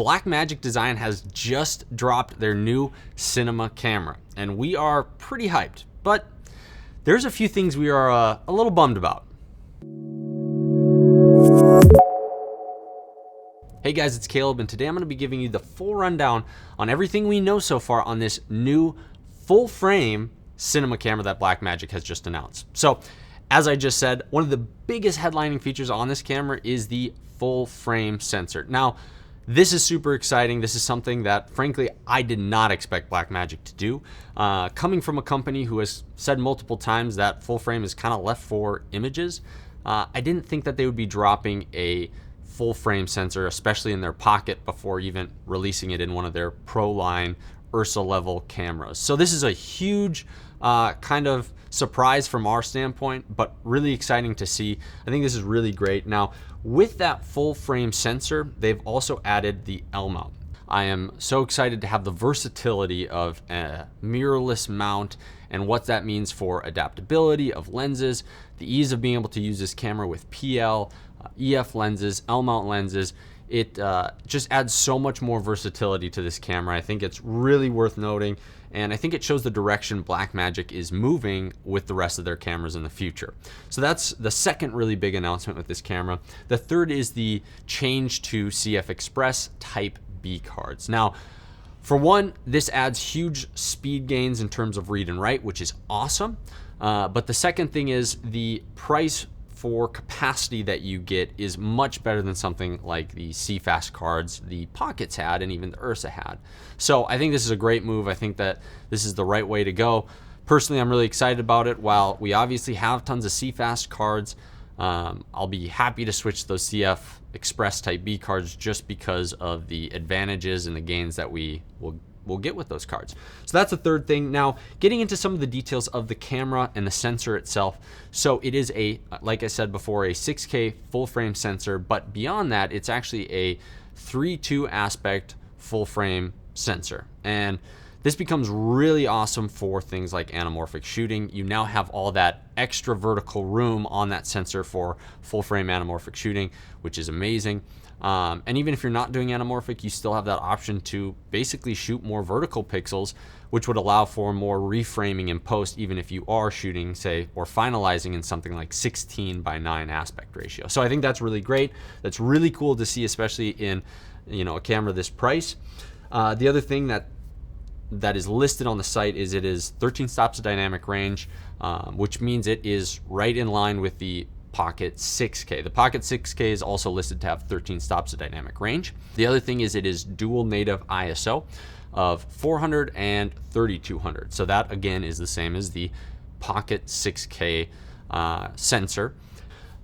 Blackmagic Design has just dropped their new cinema camera, and we are pretty hyped, but there's a few things we are a little bummed about. Hey guys, it's Caleb, and today I'm going to be giving you the full rundown on everything we know so far on this new full frame cinema camera that Blackmagic has just announced. So, as I just said, one of the biggest headlining features on this camera is the full frame sensor. Now, this is super exciting. This is something that, frankly, I did not expect Blackmagic to do. Coming from a company who has said multiple times that full frame is kind of left for images, I didn't think that they would be dropping a full frame sensor, especially in their pocket, before even releasing it in one of their Pro line Ursa level cameras. So this is a huge kind of surprise from our standpoint, but really exciting to see. I think this is really great. Now, with that full frame sensor, they've also added the L mount. I am so excited to have the versatility of a mirrorless mount and what that means for adaptability of lenses, the ease of being able to use this camera with PL, EF lenses, L mount lenses. It just adds so much more versatility to this camera. I think it's really worth noting, and I think it shows the direction Blackmagic is moving with the rest of their cameras in the future. So that's the second really big announcement with this camera. The third is the change to CF Express Type B cards. Now, for one, this adds huge speed gains in terms of read and write, which is awesome. But the second thing is the price for capacity that you get is much better than something like the CFast cards the Pockets had and even the Ursa had. So I think this is a great move. I think that this is the right way to go. Personally, I'm really excited about it. While we obviously have tons of CFast cards, I'll be happy to switch those CF Express Type B cards just because of the advantages and the gains that we'll get with those cards. So that's the third thing. Now, getting into some of the details of the camera and the sensor itself. So it is like I said before, a 6K full frame sensor, but beyond that, it's actually a 3:2 aspect full frame sensor. And this becomes really awesome for things like anamorphic shooting. You now have all that extra vertical room on that sensor for full frame anamorphic shooting, which is amazing. And even if you're not doing anamorphic, you still have that option to basically shoot more vertical pixels, which would allow for more reframing in post, even if you are shooting, say, or finalizing in something like 16:9 aspect ratio. So I think that's really great. That's really cool to see, especially in a camera this price. The other thing that is listed on the site is it is 13 stops of dynamic range, which means it is right in line with the Pocket 6K. The Pocket 6K is also listed to have 13 stops of dynamic range. The other thing is it is dual native ISO of 400 and 3200. So that again is the same as the Pocket 6K sensor.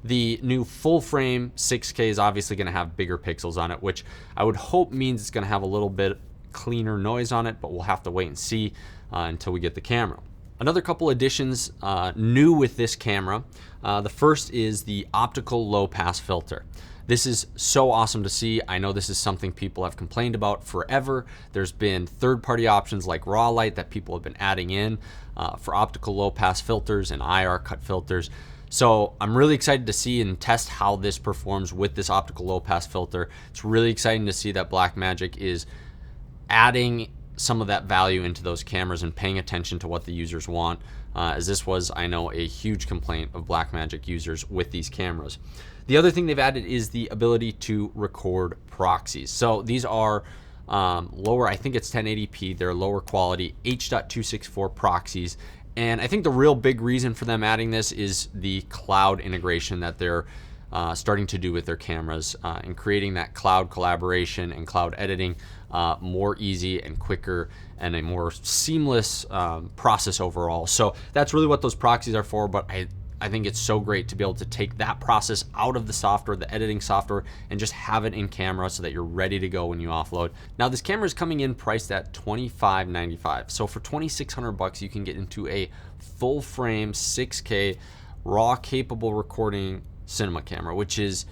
The new full frame 6K is obviously going to have bigger pixels on it, which I would hope means it's going to have a little bit cleaner noise on it, but we'll have to wait and see until we get the camera. Another couple additions new with this camera. The first is the optical low pass filter. This is so awesome to see. I know this is something people have complained about forever. There's been third-party options like raw light that people have been adding in for optical low pass filters and IR cut filters. So I'm really excited to see and test how this performs with this optical low pass filter. It's really exciting to see that Blackmagic is adding some of that value into those cameras and paying attention to what the users want, as this was, I know, a huge complaint of Blackmagic users with these cameras. The other thing they've added is the ability to record proxies. So these are lower, I think it's 1080p, they're lower quality H.264 proxies. And I think the real big reason for them adding this is the cloud integration that they're starting to do with their cameras and creating that cloud collaboration and cloud editing more easy and quicker and a more seamless process overall. So that's really what those proxies are for, but I think it's so great to be able to take that process out of the software, the editing software, and just have it in camera so that you're ready to go when you offload. Now this camera is coming in priced at $25.95. So for $2,600 you can get into a full frame 6K raw capable recording cinema camera, which is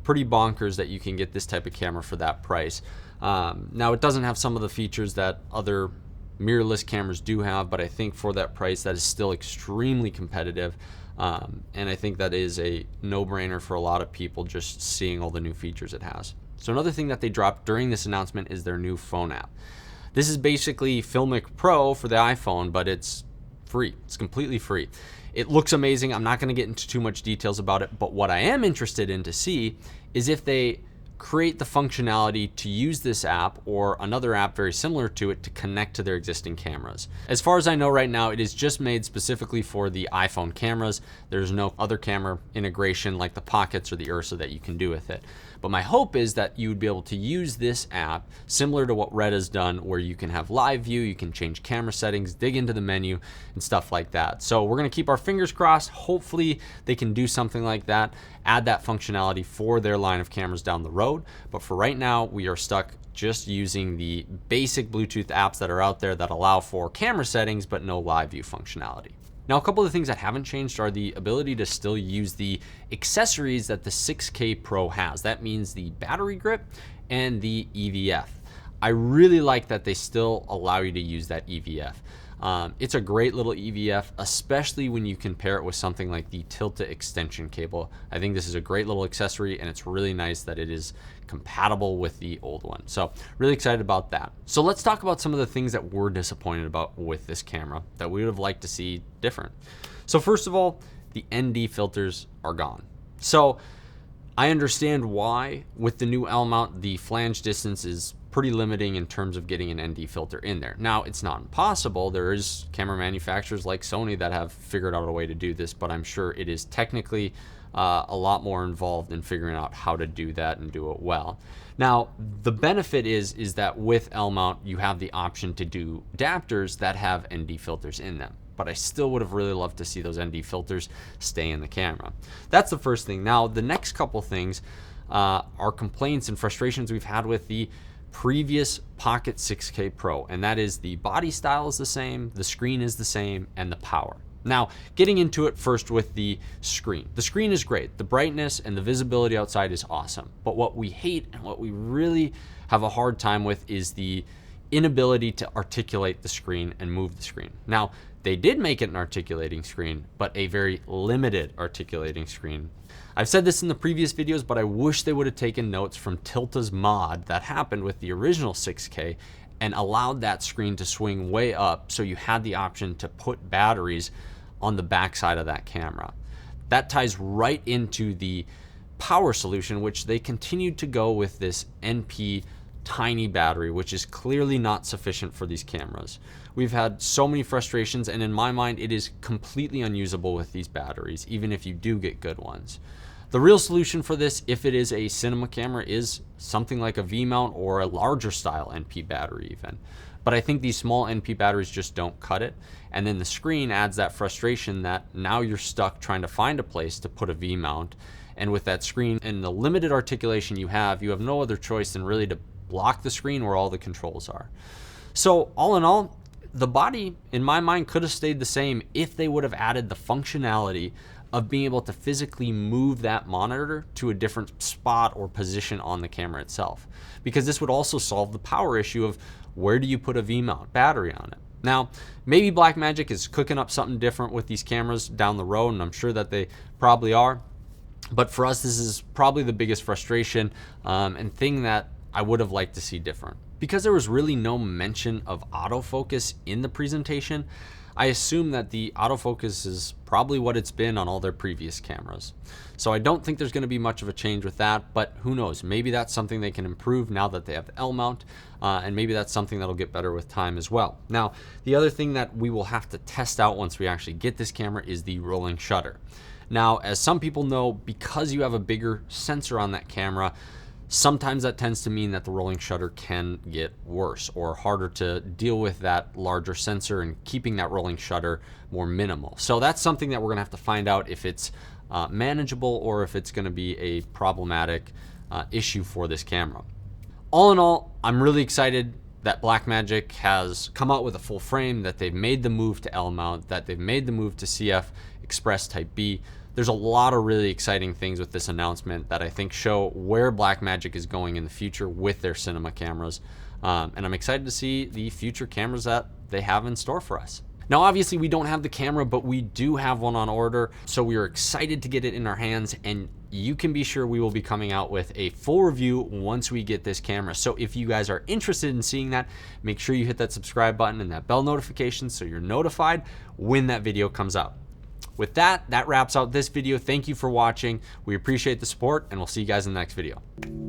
pretty bonkers that you can get this type of camera for that price. Now it doesn't have some of the features that other mirrorless cameras do have, but I think for that price that is still extremely competitive. And I think that is a no-brainer for a lot of people just seeing all the new features it has. So another thing that they dropped during this announcement is their new phone app. This is basically Filmic Pro for the iPhone, but it's free. It's completely free. It looks amazing. I'm not going to get into too much details about it, but what I am interested in to see is if they create the functionality to use this app or another app very similar to it to connect to their existing cameras. As far as I know right now, it is just made specifically for the iPhone cameras. There's no other camera integration like the Pockets or the Ursa that you can do with it. But my hope is that you would be able to use this app similar to what Red has done, where you can have live view, you can change camera settings, dig into the menu and stuff like that. So we're going to keep our fingers crossed. Hopefully they can do something like that, add that functionality for their line of cameras down the road. But for right now, we are stuck just using the basic Bluetooth apps that are out there that allow for camera settings, but no live view functionality. Now, a couple of things that haven't changed are the ability to still use the accessories that the 6K Pro has. That means the battery grip and the EVF. I really like that they still allow you to use that EVF. It's a great little EVF, especially when you compare it with something like the Tilta extension cable. I think this is a great little accessory, and it's really nice that it is compatible with the old one. So really excited about that. So let's talk about some of the things that we're disappointed about with this camera that we would have liked to see different. So first of all, the ND filters are gone. So I understand why with the new L mount, the flange distance is pretty limiting in terms of getting an ND filter in there. Now, it's not impossible. There is camera manufacturers like Sony that have figured out a way to do this, but I'm sure it is technically a lot more involved in figuring out how to do that and do it well. Now, the benefit is that with L mount, you have the option to do adapters that have ND filters in them. But I still would have really loved to see those ND filters stay in the camera. That's the first thing. Now, the next couple things are complaints and frustrations we've had with the previous Pocket 6K Pro, and that is the body style is the same, the screen is the same, and the power. Now, getting into it first with the screen. The screen is great. The brightness and the visibility outside is awesome. But what we hate and what we really have a hard time with is the inability to articulate the screen and move the screen. Now, they did make it an articulating screen, but a very limited articulating screen. I've said this in the previous videos, but I wish they would have taken notes from Tilta's mod that happened with the original 6K and allowed that screen to swing way up so you had the option to put batteries on the back side of that camera. That ties right into the power solution, which they continued to go with this NP tiny battery, which is clearly not sufficient for these cameras. We've had so many frustrations, and in my mind, it is completely unusable with these batteries, even if you do get good ones. The real solution for this, if it is a cinema camera, is something like a V-mount or a larger style NP battery even. But I think these small NP batteries just don't cut it. And then the screen adds that frustration that now you're stuck trying to find a place to put a V-mount. And with that screen and the limited articulation you have no other choice than really to block the screen where all the controls are. So all in all, the body, in my mind, could have stayed the same if they would have added the functionality of being able to physically move that monitor to a different spot or position on the camera itself. Because this would also solve the power issue of where do you put a V-mount battery on it. Now, maybe Blackmagic is cooking up something different with these cameras down the road, and I'm sure that they probably are. But for us, this is probably the biggest frustration and thing that I would have liked to see different. Because there was really no mention of autofocus in the presentation, I assume that the autofocus is probably what it's been on all their previous cameras. So I don't think there's going to be much of a change with that, but who knows? Maybe that's something they can improve now that they have the L mount, and maybe that's something that'll get better with time as well. Now, the other thing that we will have to test out once we actually get this camera is the rolling shutter. Now, as some people know, because you have a bigger sensor on that camera, sometimes that tends to mean that the rolling shutter can get worse or harder to deal with that larger sensor and keeping that rolling shutter more minimal. So that's something that we're gonna have to find out if it's manageable or if it's gonna be a problematic issue for this camera. All in all, I'm really excited that Blackmagic has come out with a full frame, that they've made the move to L mount, that they've made the move to CF Express Type B. There's a lot of really exciting things with this announcement that I think show where Blackmagic is going in the future with their cinema cameras. And I'm excited to see the future cameras that they have in store for us. Now, obviously we don't have the camera, but we do have one on order. So we are excited to get it in our hands, and you can be sure we will be coming out with a full review once we get this camera. So if you guys are interested in seeing that, make sure you hit that subscribe button and that bell notification so you're notified when that video comes out. With that, that wraps out this video. Thank you for watching. We appreciate the support, and we'll see you guys in the next video.